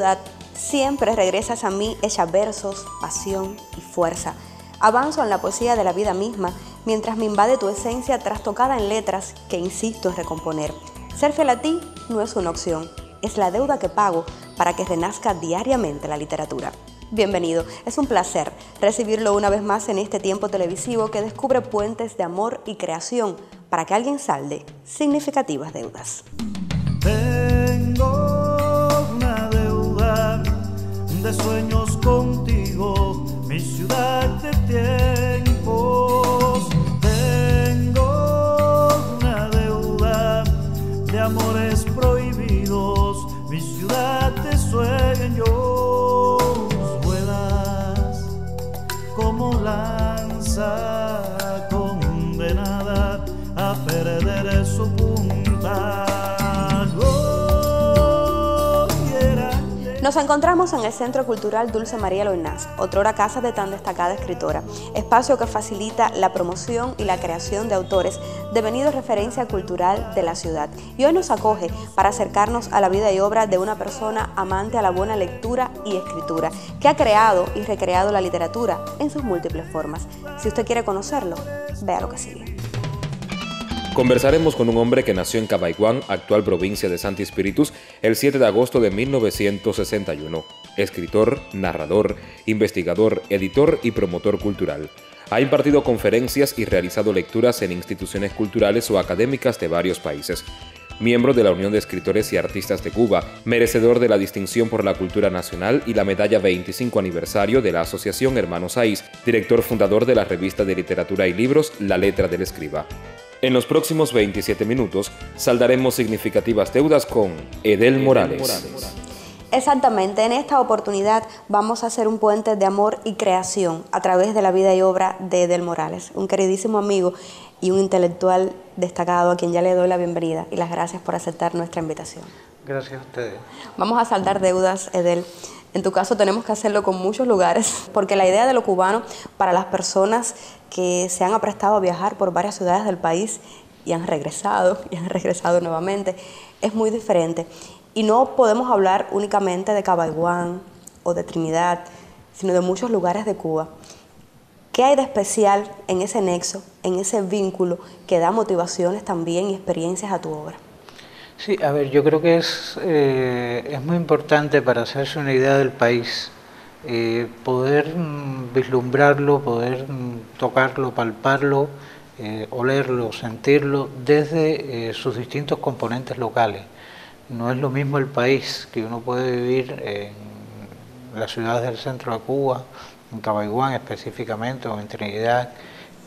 ciudad, siempre regresas a mí hecha versos, pasión y fuerza. Avanzo en la poesía de la vida misma, mientras me invade tu esencia trastocada en letras que insisto en recomponer. Ser fiel a ti no es una opción, es la deuda que pago para que renazca diariamente la literatura. Bienvenido, es un placer recibirlo una vez más en este tiempo televisivo que descubre puentes de amor y creación para que alguien salde significativas deudas. Tengo una deuda de sueños contigo, mi ciudad de tiempos. Tengo una deuda de amores prohibidos, mi ciudad de sueños. Vuelas como lanza condenada a perder su punta. Nos encontramos en el Centro Cultural Dulce María Loynaz, otrora casa de tan destacada escritora, espacio que facilita la promoción y la creación de autores devenidos referencia cultural de la ciudad. Y hoy nos acoge para acercarnos a la vida y obra de una persona amante a la buena lectura y escritura, que ha creado y recreado la literatura en sus múltiples formas. Si usted quiere conocerlo, vea lo que sigue. Conversaremos con un hombre que nació en Cabaiguán, actual provincia de Santi Espíritus, el 7 de agosto de 1961. Escritor, narrador, investigador, editor y promotor cultural. Ha impartido conferencias y realizado lecturas en instituciones culturales o académicas de varios países. Miembro de la Unión de Escritores y Artistas de Cuba, merecedor de la distinción por la cultura nacional y la medalla 25 aniversario de la Asociación Hermanos Saiz, director fundador de la revista de literatura y libros La Letra del Escriba. En los próximos 27 minutos saldaremos significativas deudas con Edel Morales. Exactamente, en esta oportunidad vamos a hacer un puente de amor y creación a través de la vida y obra de Edel Morales, un queridísimo amigo y un intelectual destacado a quien ya le doy la bienvenida y las gracias por aceptar nuestra invitación. Gracias a ustedes. Vamos a saldar deudas, Edel. En tu caso tenemos que hacerlo con muchos lugares, porque la idea de lo cubano para las personas que se han aprestado a viajar por varias ciudades del país y han regresado nuevamente, es muy diferente. Y no podemos hablar únicamente de Cabaiguán o de Trinidad, sino de muchos lugares de Cuba. ¿Qué hay de especial en ese nexo, en ese vínculo que da motivaciones también y experiencias a tu obra? Sí, a ver, yo creo que es muy importante para hacerse una idea del país, poder vislumbrarlo, poder tocarlo, palparlo, olerlo, sentirlo desde sus distintos componentes locales. No es lo mismo el país que uno puede vivir en las ciudades del centro de Cuba, en Cabaiguán específicamente, o en Trinidad,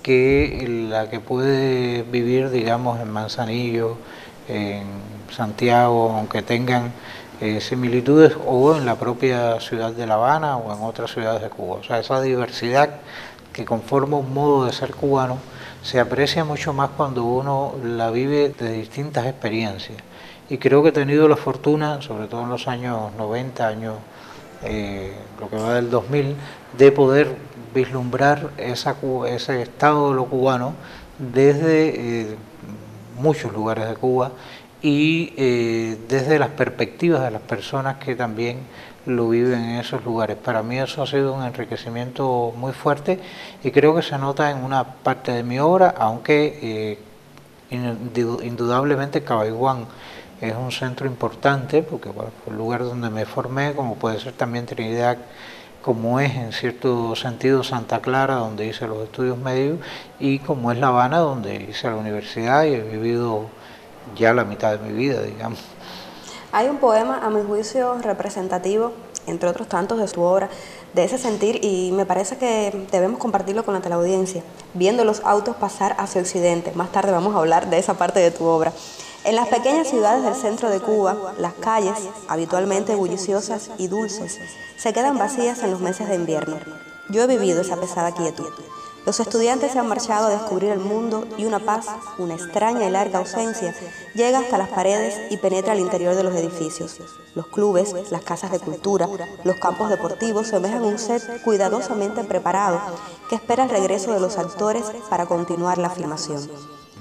que la que puede vivir, digamos, en Manzanillo, en Santiago, aunque tengan similitudes, o en la propia ciudad de La Habana o en otras ciudades de Cuba. O sea, esa diversidad que conforma un modo de ser cubano se aprecia mucho más cuando uno la vive de distintas experiencias. Y creo que he tenido la fortuna, sobre todo en los años 90, lo que va del 2000, de poder vislumbrar ese estado de lo cubano desde muchos lugares de Cuba y desde las perspectivas de las personas que también lo viven en esos lugares. Para mí eso ha sido un enriquecimiento muy fuerte y creo que se nota en una parte de mi obra, aunque indudablemente Cabaiguán es un centro importante, porque bueno, fue el lugar donde me formé, como puede ser también Trinidad, como es en cierto sentido Santa Clara, donde hice los estudios medios, y como es La Habana, donde hice la universidad y he vivido ya la mitad de mi vida, digamos. Hay un poema, a mi juicio, representativo, entre otros tantos de tu obra, de ese sentir, y me parece que debemos compartirlo con la teleaudiencia, viendo los autos pasar hacia Occidente. Más tarde vamos a hablar de esa parte de tu obra. En las pequeñas ciudades del centro de Cuba, las calles, habitualmente bulliciosas y dulces, se quedan vacías en los meses de invierno. Yo he vivido esa pesada quietud. Los estudiantes se han marchado a descubrir el mundo y una paz, una extraña y larga ausencia, llega hasta las paredes y penetra al interior de los edificios. Los clubes, las casas de cultura, los campos deportivos semejan un set cuidadosamente preparado que espera el regreso de los actores para continuar la filmación.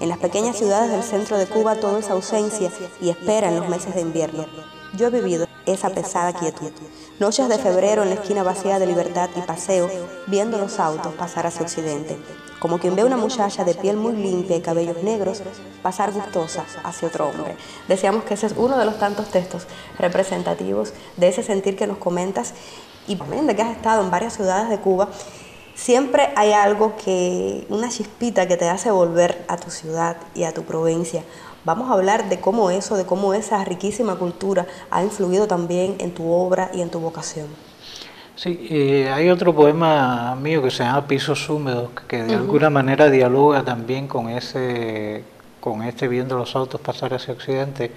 En las pequeñas ciudades del centro de Cuba todo es ausencia y espera en los meses de invierno. Yo he vivido esa pesada quietud. Noches de febrero en la esquina vacía de Libertad y Paseo, viendo los autos pasar hacia Occidente, como quien ve a una muchacha de piel muy limpia y cabellos negros pasar gustosa hacia otro hombre. Decíamos que ese es uno de los tantos textos representativos de ese sentir que nos comentas, y también de que has estado en varias ciudades de Cuba. Siempre hay algo una chispita que te hace volver a tu ciudad y a tu provincia. Vamos a hablar de cómo esa riquísima cultura ha influido también en tu obra y en tu vocación. Sí, hay otro poema mío que se llama Pisos Húmedos, que de alguna manera dialoga también con este viendo los autos pasar hacia Occidente,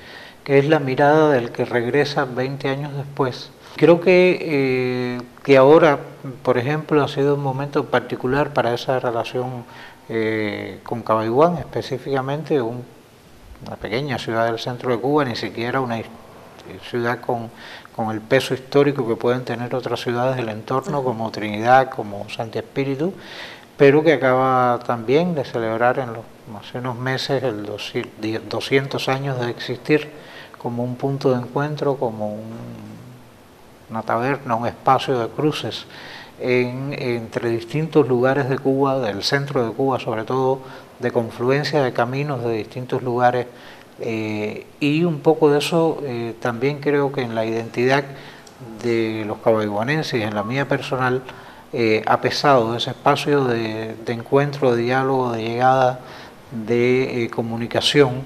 que es la mirada del que regresa 20 años después. Creo que ahora, por ejemplo, ha sido un momento particular para esa relación con Cabaiguán, específicamente una pequeña ciudad del centro de Cuba, ni siquiera una ciudad con el peso histórico que pueden tener otras ciudades del entorno, como Trinidad, como Santi Espíritu, pero que acaba también de celebrar hace unos meses el 200 años de existir como un punto de encuentro, como una taberna, un espacio de cruces entre distintos lugares de Cuba, del centro de Cuba sobre todo, de confluencia de caminos de distintos lugares, y un poco de eso también creo que en la identidad de los cabaiguanenses y en la mía personal ha pesado ese espacio de encuentro, de diálogo, de llegada, de comunicación,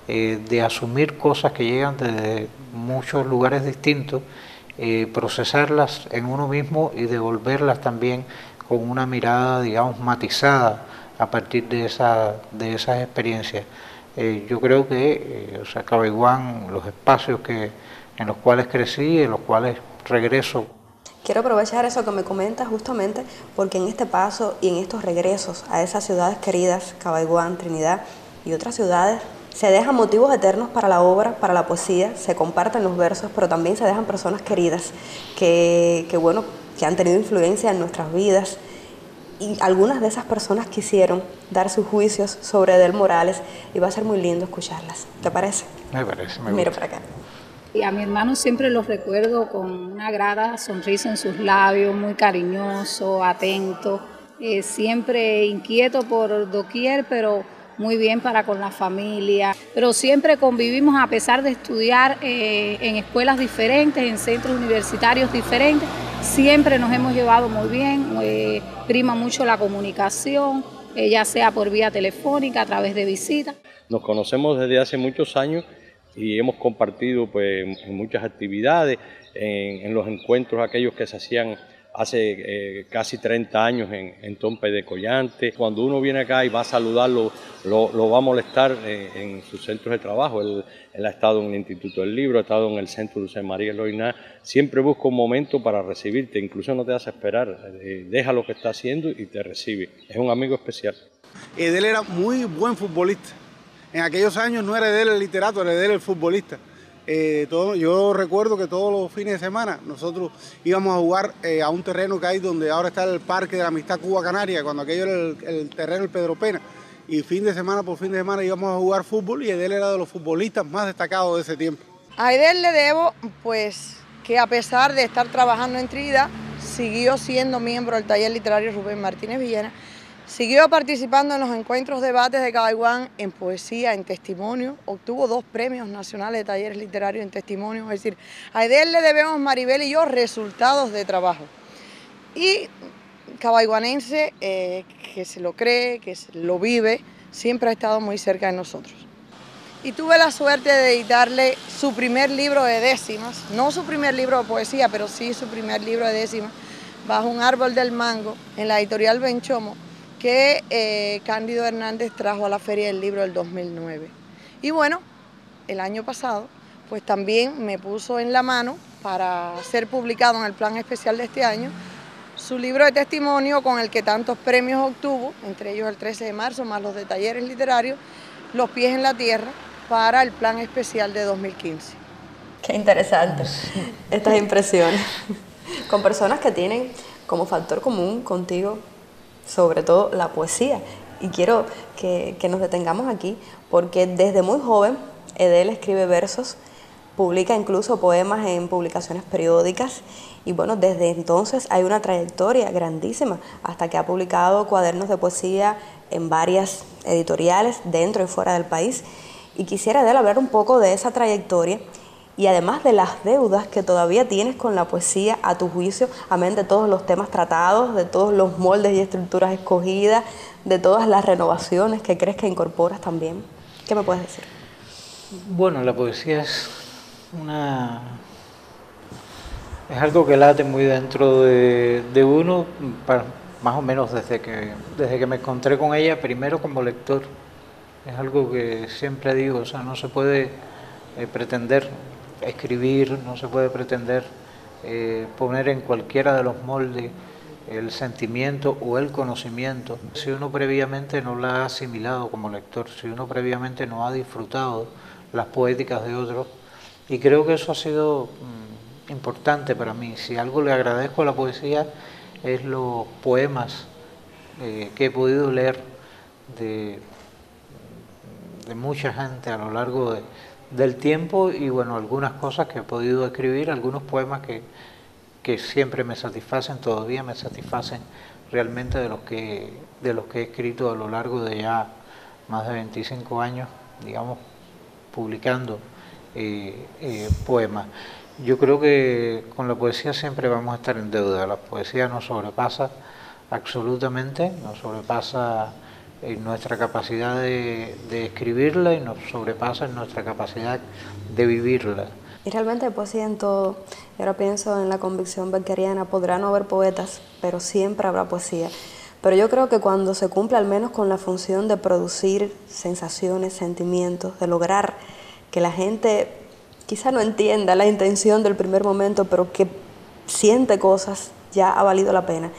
de asumir cosas que llegan desde muchos lugares distintos, procesarlas en uno mismo y devolverlas también con una mirada, digamos, matizada a partir de esas experiencias. Yo creo que Cabaiguán, los espacios en los cuales crecí, en los cuales regreso. Quiero aprovechar eso que me comentas justamente porque en este paso y en estos regresos a esas ciudades queridas, Cabaiguán, Trinidad y otras ciudades, se dejan motivos eternos para la obra, para la poesía, se comparten los versos, pero también se dejan personas queridas que han tenido influencia en nuestras vidas. Y algunas de esas personas quisieron dar sus juicios sobre Edel Morales y va a ser muy lindo escucharlas. ¿Te parece? Me parece, me Mira gusta. para acá. Y a mi hermano siempre los recuerdo con una grata sonrisa en sus labios, muy cariñoso, atento, siempre inquieto por doquier, pero muy bien para con la familia. Pero siempre convivimos a pesar de estudiar en escuelas diferentes, en centros universitarios diferentes. Siempre nos hemos llevado muy bien, prima mucho la comunicación, ya sea por vía telefónica, a través de visitas. Nos conocemos desde hace muchos años y hemos compartido pues, en muchas actividades, en los encuentros aquellos que se hacían hace casi 30 años en Tompe de Collante. Cuando uno viene acá y va a saludarlo, lo va a molestar en sus centros de trabajo. Él ha estado en el Instituto del Libro, ha estado en el Centro Dulce María Eloína. Siempre busca un momento para recibirte, incluso no te hace esperar, deja lo que está haciendo y te recibe. Es un amigo especial. Edel era muy buen futbolista. En aquellos años no era Edel el literato, era Edel el futbolista. Yo recuerdo que todos los fines de semana nosotros íbamos a jugar a un terreno que hay donde ahora está el Parque de la Amistad Cuba Canaria, cuando aquello era el terreno del Pedro Pena, y fin de semana por fin de semana íbamos a jugar fútbol y Edel era de los futbolistas más destacados de ese tiempo. A Edel le debo pues que a pesar de estar trabajando en Trinidad, siguió siendo miembro del taller literario Rubén Martínez Villena, siguió participando en los encuentros debates de Cabaiguán en poesía, en testimonio, obtuvo 2 premios nacionales de talleres literarios en testimonio, es decir, a Edel le debemos, Maribel y yo, resultados de trabajo. Y cabaiguanense que se lo cree, que lo vive, siempre ha estado muy cerca de nosotros. Y tuve la suerte de editarle su primer libro de décimas, no su primer libro de poesía, pero sí su primer libro de décimas, Bajo un árbol del mango, en la editorial Benchomo, que Cándido Hernández trajo a la Feria del Libro del 2009. Y bueno, el año pasado, pues también me puso en la mano para ser publicado en el plan especial de este año, su libro de testimonio con el que tantos premios obtuvo, entre ellos el 13 de marzo, más los de talleres literarios, Los pies en la tierra, para el plan especial de 2015. Qué interesante estas impresiones, con personas que tienen como factor común contigo, sobre todo la poesía. Y quiero que nos detengamos aquí, porque desde muy joven Edel escribe versos publica incluso poemas en publicaciones periódicas y bueno, desde entonces hay una trayectoria grandísima hasta que ha publicado cuadernos de poesía en varias editoriales dentro y fuera del país. Y quisiera de él hablar un poco de esa trayectoria y además de las deudas que todavía tienes con la poesía a tu juicio, amén de todos los temas tratados, de todos los moldes y estructuras escogidas, de todas las renovaciones que crees que incorporas también. ¿Qué me puedes decir? Bueno, la poesía es algo que late muy dentro de uno, más o menos desde que me encontré con ella, primero como lector. Es algo que siempre digo, o sea, no se puede pretender escribir, no se puede pretender poner en cualquiera de los moldes el sentimiento o el conocimiento si uno previamente no la ha asimilado como lector, si uno previamente no ha disfrutado las poéticas de otros. Y creo que eso ha sido importante para mí. Si algo le agradezco a la poesía es los poemas que he podido leer de mucha gente a lo largo del tiempo y bueno, algunas cosas que he podido escribir, algunos poemas que siempre me satisfacen, todavía me satisfacen realmente de los que he escrito a lo largo de ya más de 25 años, digamos, publicando poemas. Yo creo que con la poesía siempre vamos a estar en deuda. La poesía nos sobrepasa absolutamente, nos sobrepasa en nuestra capacidad de escribirla y nos sobrepasa en nuestra capacidad de vivirla. Y realmente hay poesía en todo. Y ahora pienso en la convicción beckeriana, podrá no haber poetas, pero siempre habrá poesía. Pero yo creo que cuando se cumple al menos con la función de producir sensaciones, sentimientos, de lograr que la gente quizá no entienda la intención del primer momento, pero que siente cosas, ya ha valido la pena.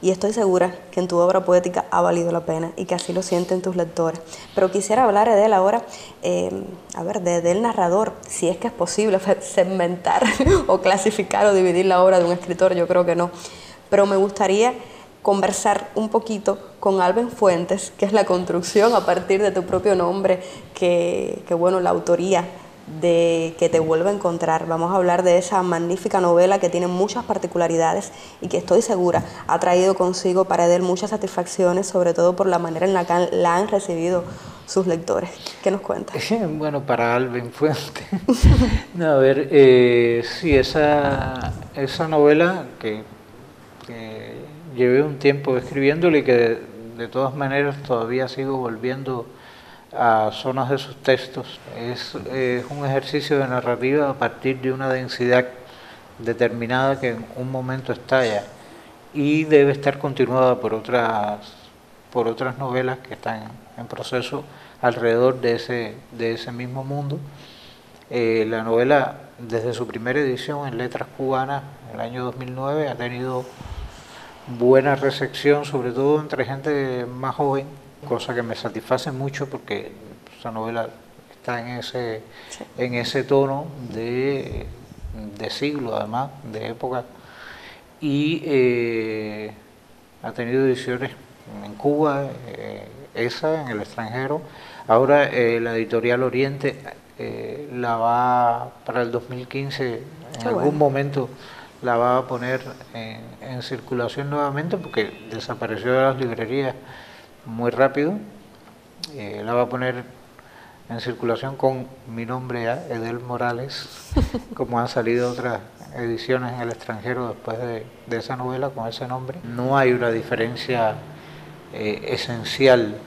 Y estoy segura que en tu obra poética ha valido la pena y que así lo sienten tus lectores. Pero quisiera hablar de él ahora, del narrador, si es que es posible segmentar o clasificar o dividir la obra de un escritor, yo creo que no. Pero me gustaría conversar un poquito con Alben Fuentes, que es la construcción a partir de tu propio nombre, que bueno, la autoría de Que te vuelvo a encontrar. Vamos a hablar de esa magnífica novela que tiene muchas particularidades y que estoy segura ha traído consigo para él muchas satisfacciones, sobre todo por la manera en la que la han recibido sus lectores. ¿Qué nos cuentas? Bueno, para Alben Fuentes. No, a ver, sí, esa novela que llevé un tiempo escribiéndola y que de todas maneras todavía sigo volviendo a zonas de sus textos. Es un ejercicio de narrativa a partir de una densidad determinada que en un momento estalla y debe estar continuada por otras novelas que están en proceso alrededor de ese mismo mundo. La novela, desde su primera edición en Letras Cubanas, en el año 2009, ha tenido buena recepción, sobre todo entre gente más joven, cosa que me satisface mucho porque esa novela está en ese tono de siglo, además, de época, y ha tenido ediciones en Cuba, en el extranjero. Ahora la editorial Oriente la va, para el 2015, en algún momento la va a poner en circulación nuevamente porque desapareció de las librerías muy rápido. La va a poner en circulación con mi nombre, Edel Morales, como han salido otras ediciones en el extranjero después de esa novela con ese nombre. No hay una diferencia esencial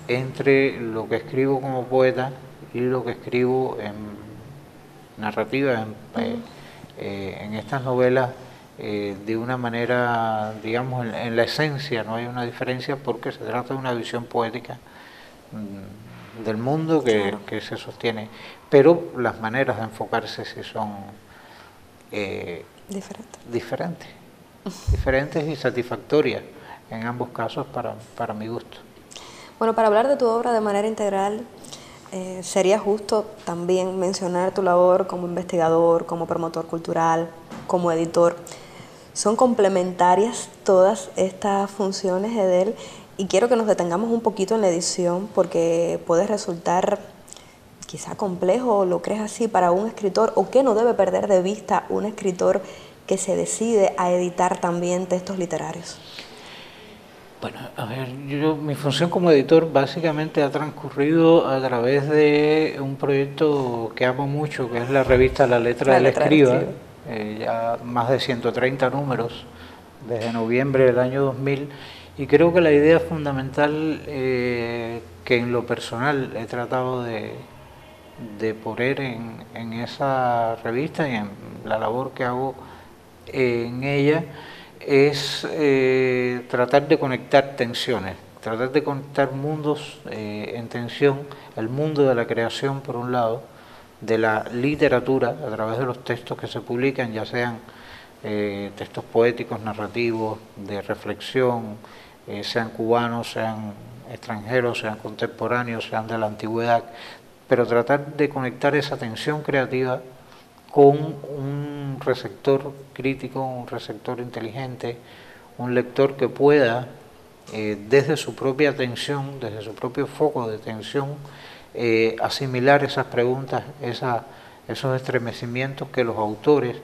entre lo que escribo como poeta y lo que escribo en narrativa, en estas novelas, de una manera, digamos, en la esencia no hay una diferencia porque se trata de una visión poética del mundo que se sostiene, pero las maneras de enfocarse sí son diferentes y satisfactorias en ambos casos para mi gusto. Bueno, para hablar de tu obra de manera integral, sería justo también mencionar tu labor como investigador, como promotor cultural, como editor. Son complementarias todas estas funciones, Edel, y quiero que nos detengamos un poquito en la edición porque puede resultar quizá complejo, ¿lo crees así para un escritor? ¿O qué no debe perder de vista un escritor que se decide a editar también textos literarios? Bueno, a ver, mi función como editor básicamente ha transcurrido a través de un proyecto que amo mucho, que es la revista La Letra del Escriba, ya más de 130 números desde noviembre del año 2000, y creo que la idea fundamental que en lo personal he tratado de poner en esa revista y en la labor que hago en ella es tratar de conectar tensiones, tratar de conectar mundos en tensión, el mundo de la creación por un lado, de la literatura a través de los textos que se publican, ya sean textos poéticos, narrativos, de reflexión, sean cubanos, sean extranjeros, sean contemporáneos, sean de la antigüedad, pero tratar de conectar esa tensión creativa con un receptor crítico, un receptor inteligente, un lector que pueda, desde su propia atención, desde su propio foco de atención, asimilar esas preguntas, esos estremecimientos que los autores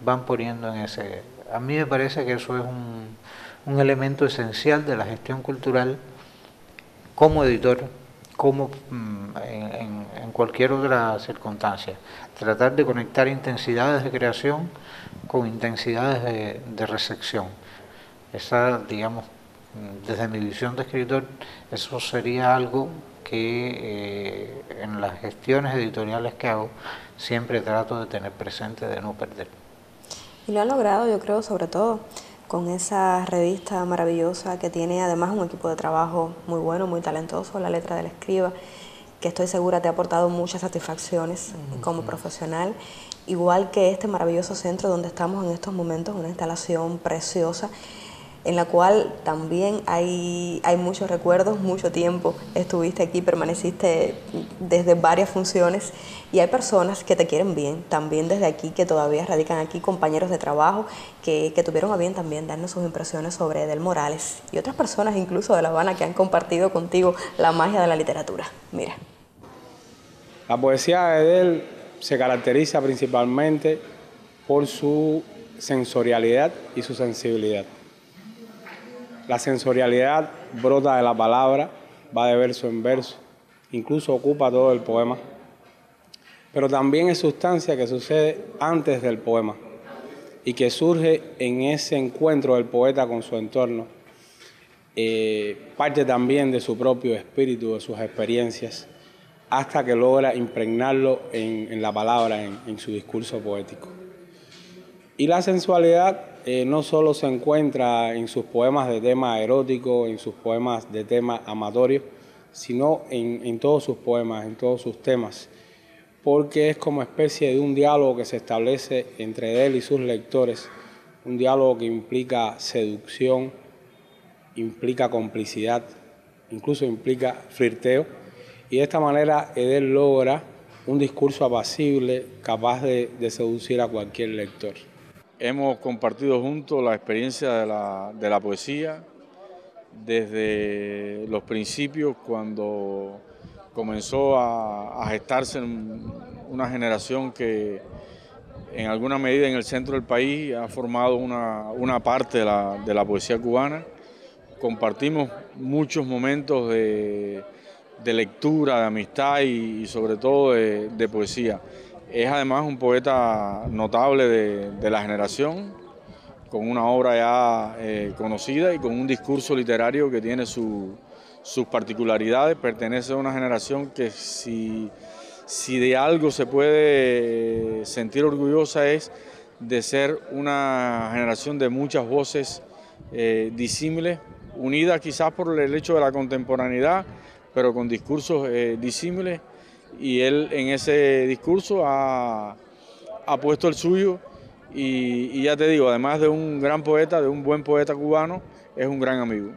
van poniendo en ese. A mí me parece que eso es un elemento esencial de la gestión cultural como editor, como en cualquier otra circunstancia. Tratar de conectar intensidades de creación con intensidades de recepción. Esa, digamos, desde mi visión de escritor, eso sería algo que en las gestiones editoriales que hago siempre trato de tener presente, de no perder. Y lo han logrado, yo creo, sobre todo con esa revista maravillosa que tiene además un equipo de trabajo muy bueno, muy talentoso, La Letra del Escriba, que estoy segura te ha aportado muchas satisfacciones como profesional, igual que este maravilloso centro donde estamos en estos momentos, una instalación preciosa, en la cual también hay muchos recuerdos, mucho tiempo estuviste aquí, permaneciste desde varias funciones y hay personas que te quieren bien, también desde aquí, que todavía radican aquí, compañeros de trabajo que tuvieron a bien también darnos sus impresiones sobre Edel Morales y otras personas incluso de La Habana que han compartido contigo la magia de la literatura. Mira. La poesía de Edel se caracteriza principalmente por su sensorialidad y su sensibilidad. La sensorialidad brota de la palabra, va de verso en verso, incluso ocupa todo el poema, pero también es sustancia que sucede antes del poema y que surge en ese encuentro del poeta con su entorno, parte también de su propio espíritu, de sus experiencias, hasta que logra impregnarlo en la palabra, en su discurso poético. Y la sensualidad no solo se encuentra en sus poemas de tema erótico, en sus poemas de tema amatorio, sino en todos sus poemas, en todos sus temas, porque es como especie de un diálogo que se establece entre él y sus lectores, un diálogo que implica seducción, implica complicidad, incluso implica flirteo, y de esta manera Edel logra un discurso apacible, capaz de seducir a cualquier lector. Hemos compartido juntos la experiencia de la poesía desde los principios, cuando comenzó a gestarse una generación que en alguna medida en el centro del país ha formado una parte de la poesía cubana. Compartimos muchos momentos de lectura, de amistad y sobre todo de poesía. Es además un poeta notable de la generación, con una obra ya conocida y con un discurso literario que tiene sus particularidades. Pertenece a una generación que si de algo se puede sentir orgullosa es de ser una generación de muchas voces disímiles, unidas quizás por el hecho de la contemporaneidad, pero con discursos disímiles. Y él en ese discurso ha puesto el suyo y ya te digo, además de un gran poeta, de un buen poeta cubano, es un gran amigo.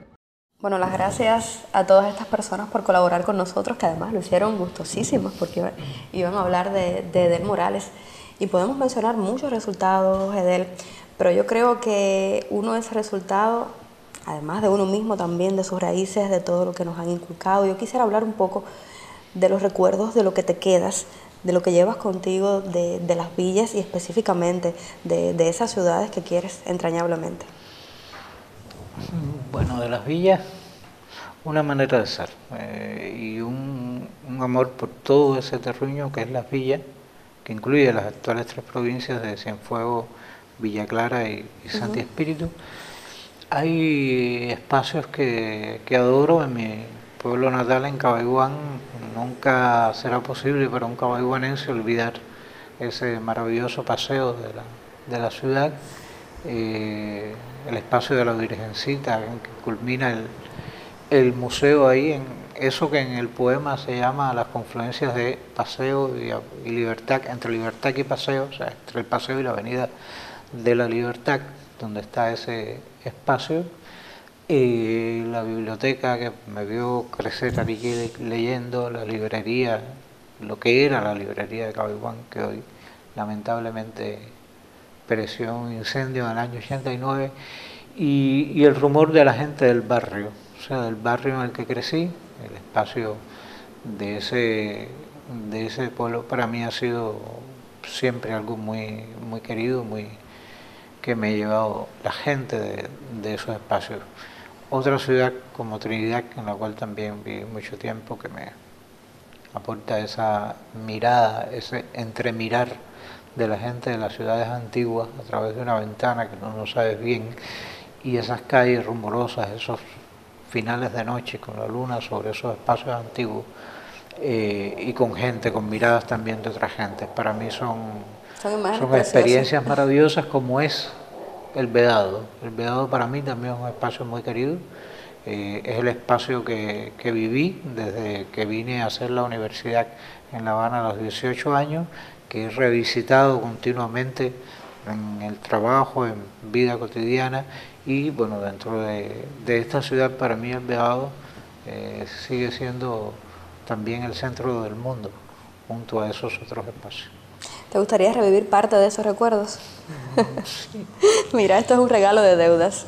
Bueno, las gracias a todas estas personas por colaborar con nosotros, que además lo hicieron gustosísimos porque iban a hablar de Edel Morales. Y podemos mencionar muchos resultados, Edel, pero yo creo que uno es resultado, además de uno mismo, también de sus raíces, de todo lo que nos han inculcado. Yo quisiera hablar un poco de los recuerdos, de lo que te quedas, de lo que llevas contigo de las villas y específicamente de esas ciudades que quieres entrañablemente? Bueno, de las villas, una manera de ser y un amor por todo ese terruño que es las villas, que incluye las actuales 3 provincias de Cienfuegos, Villa Clara y Santi Espíritu. Hay espacios que adoro en mi pueblo natal, en Cabaiguán. Nunca será posible para un cabaiguanense olvidar ese maravilloso paseo de la ciudad, el espacio de la Virgencita, en que culmina el museo ahí, en eso que en el poema se llama las confluencias de Paseo y Libertad, entre Libertad y Paseo, o sea, entre el Paseo y la Avenida de la Libertad, donde está ese espacio. La biblioteca que me vio crecer allí leyendo, la librería, lo que era la librería de Cabaiguán, que hoy lamentablemente pereció en un incendio en el año 89, y el rumor de la gente del barrio, o sea, del barrio en el que crecí, el espacio de ese pueblo para mí ha sido siempre algo muy, muy querido, que me ha llevado la gente de esos espacios. Otra ciudad como Trinidad, en la cual también viví mucho tiempo, que me aporta esa mirada, ese entremirar de la gente de las ciudades antiguas a través de una ventana que no sabes bien, y esas calles rumorosas, esos finales de noche con la luna sobre esos espacios antiguos, y con gente, con miradas también de otra gente. Para mí son experiencias maravillosas, como es el Vedado. El Vedado para mí también es un espacio muy querido. Es el espacio que viví desde que vine a hacer la universidad en La Habana a los 18 años, que he revisitado continuamente en el trabajo, en vida cotidiana, y bueno, dentro de esta ciudad para mí el Vedado sigue siendo también el centro del mundo, junto a esos otros espacios. ¿Te gustaría revivir parte de esos recuerdos? Sí. Mira, esto es un regalo de deudas.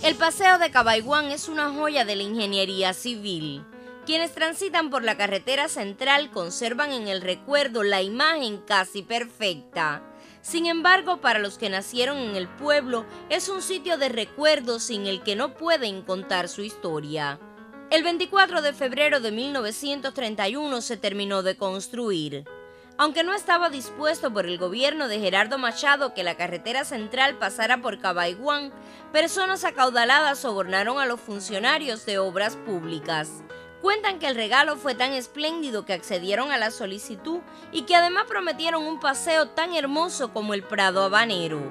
El Paseo de Cabaiguán es una joya de la ingeniería civil. Quienes transitan por la carretera central conservan en el recuerdo la imagen casi perfecta. Sin embargo, para los que nacieron en el pueblo, es un sitio de recuerdo sin el que no pueden contar su historia. El 24 de febrero de 1931 se terminó de construir. Aunque no estaba dispuesto por el gobierno de Gerardo Machado que la carretera central pasara por Cabaiguán, personas acaudaladas sobornaron a los funcionarios de obras públicas. Cuentan que el regalo fue tan espléndido que accedieron a la solicitud y que además prometieron un paseo tan hermoso como el Prado Habanero.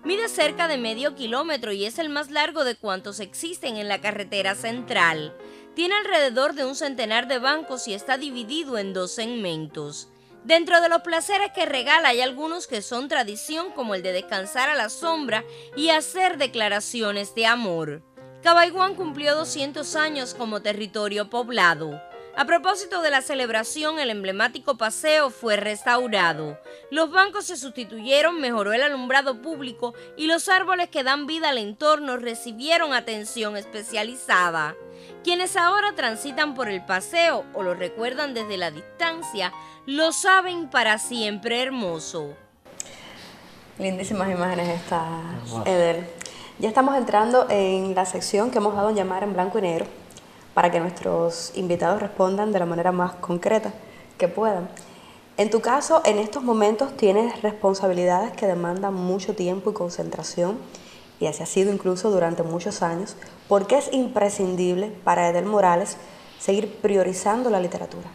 Mide cerca de medio kilómetro y es el más largo de cuantos existen en la carretera central. Tiene alrededor de un centenar de bancos y está dividido en 2 segmentos. Dentro de los placeres que regala hay algunos que son tradición, como el de descansar a la sombra y hacer declaraciones de amor. Cabaiguán cumplió 200 años como territorio poblado. A propósito de la celebración, el emblemático paseo fue restaurado. Los bancos se sustituyeron, mejoró el alumbrado público y los árboles que dan vida al entorno recibieron atención especializada. Quienes ahora transitan por el paseo o lo recuerdan desde la distancia, lo saben para siempre hermoso. Lindísimas imágenes estas, Eder. Ya estamos entrando en la sección que hemos dado en llamar en blanco y negro, para que nuestros invitados respondan de la manera más concreta que puedan. En tu caso, en estos momentos tienes responsabilidades que demandan mucho tiempo y concentración, y así ha sido incluso durante muchos años. ¿Por qué es imprescindible para Eder Morales seguir priorizando la literatura?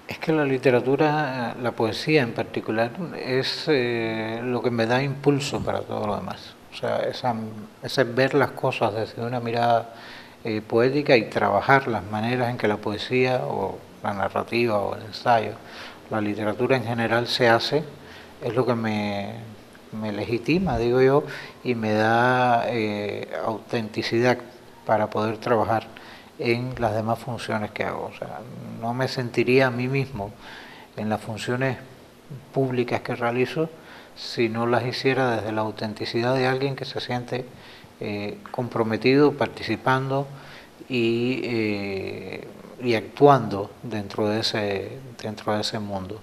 Es que la literatura, la poesía en particular, es lo que me da impulso para todo lo demás. O sea, ese ver las cosas desde una mirada poética y trabajar las maneras en que la poesía o la narrativa o el ensayo, la literatura en general se hace, es lo que me legitima, digo yo, y me da autenticidad para poder trabajar en las demás funciones que hago. O sea, no me sentiría a mí mismo en las funciones públicas que realizo si no las hiciera desde la autenticidad de alguien que se siente comprometido, participando y actuando dentro de ese mundo.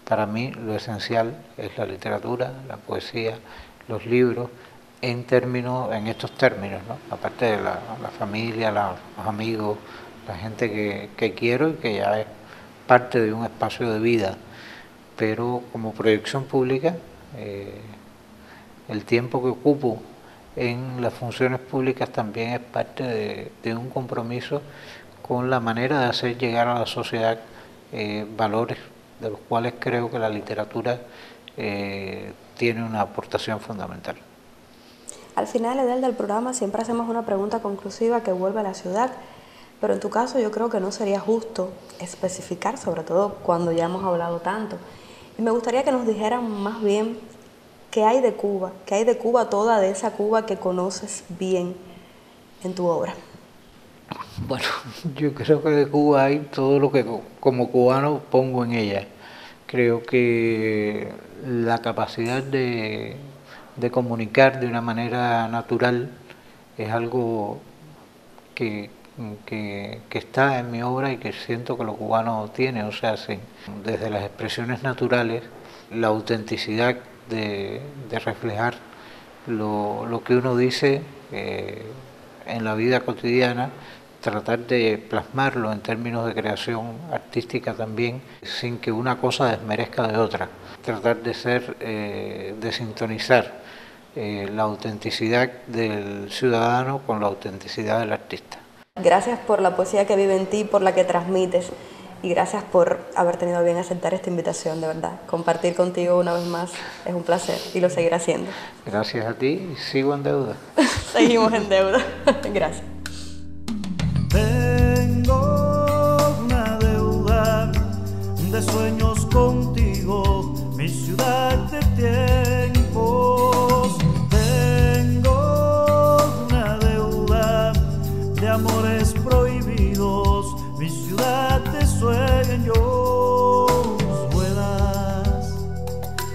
Para mí lo esencial es la literatura, la poesía, los libros, en estos términos, ¿no? Aparte de la familia, los amigos, la gente que quiero y que ya es parte de un espacio de vida, pero como proyección pública, el tiempo que ocupo en las funciones públicas también es parte de un compromiso con la manera de hacer llegar a la sociedad valores de los cuales creo que la literatura tiene una aportación fundamental. Al final, Edel, del programa siempre hacemos una pregunta conclusiva que vuelve a la ciudad, pero en tu caso yo creo que no sería justo especificar, sobre todo cuando ya hemos hablado tanto. Y me gustaría que nos dijeran más bien qué hay de Cuba, toda de esa Cuba que conoces bien en tu obra. Bueno, yo creo que de Cuba hay todo lo que como cubano pongo en ella. Creo que la capacidad de comunicar de una manera natural es algo que está en mi obra y que siento que lo cubano tiene, o sea, sí, desde las expresiones naturales, la autenticidad de reflejar lo que uno dice en la vida cotidiana, tratar de plasmarlo en términos de creación artística también, sin que una cosa desmerezca de otra, tratar de sintonizar la autenticidad del ciudadano con la autenticidad del artista. Gracias por la poesía que vive en ti, por la que transmites, y gracias por haber tenido a bien aceptar esta invitación, de verdad. Compartir contigo una vez más es un placer y lo seguiré haciendo. Gracias a ti y sigo en deuda. Seguimos en deuda. Gracias. Tengo una deuda de sueños contigo, mi ciudad de tiempos. Tengo una deuda de amores prohibidos, mi ciudad de sueños. Vuelas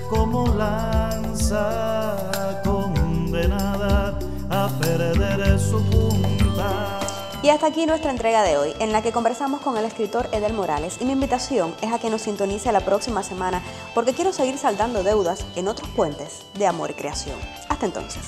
como lanza condenada a perder su punta. Y hasta aquí nuestra entrega de hoy, en la que conversamos con el escritor Edel Morales, y mi invitación es a que nos sintonice la próxima semana, porque quiero seguir saldando deudas en otros puentes de amor y creación. Hasta entonces.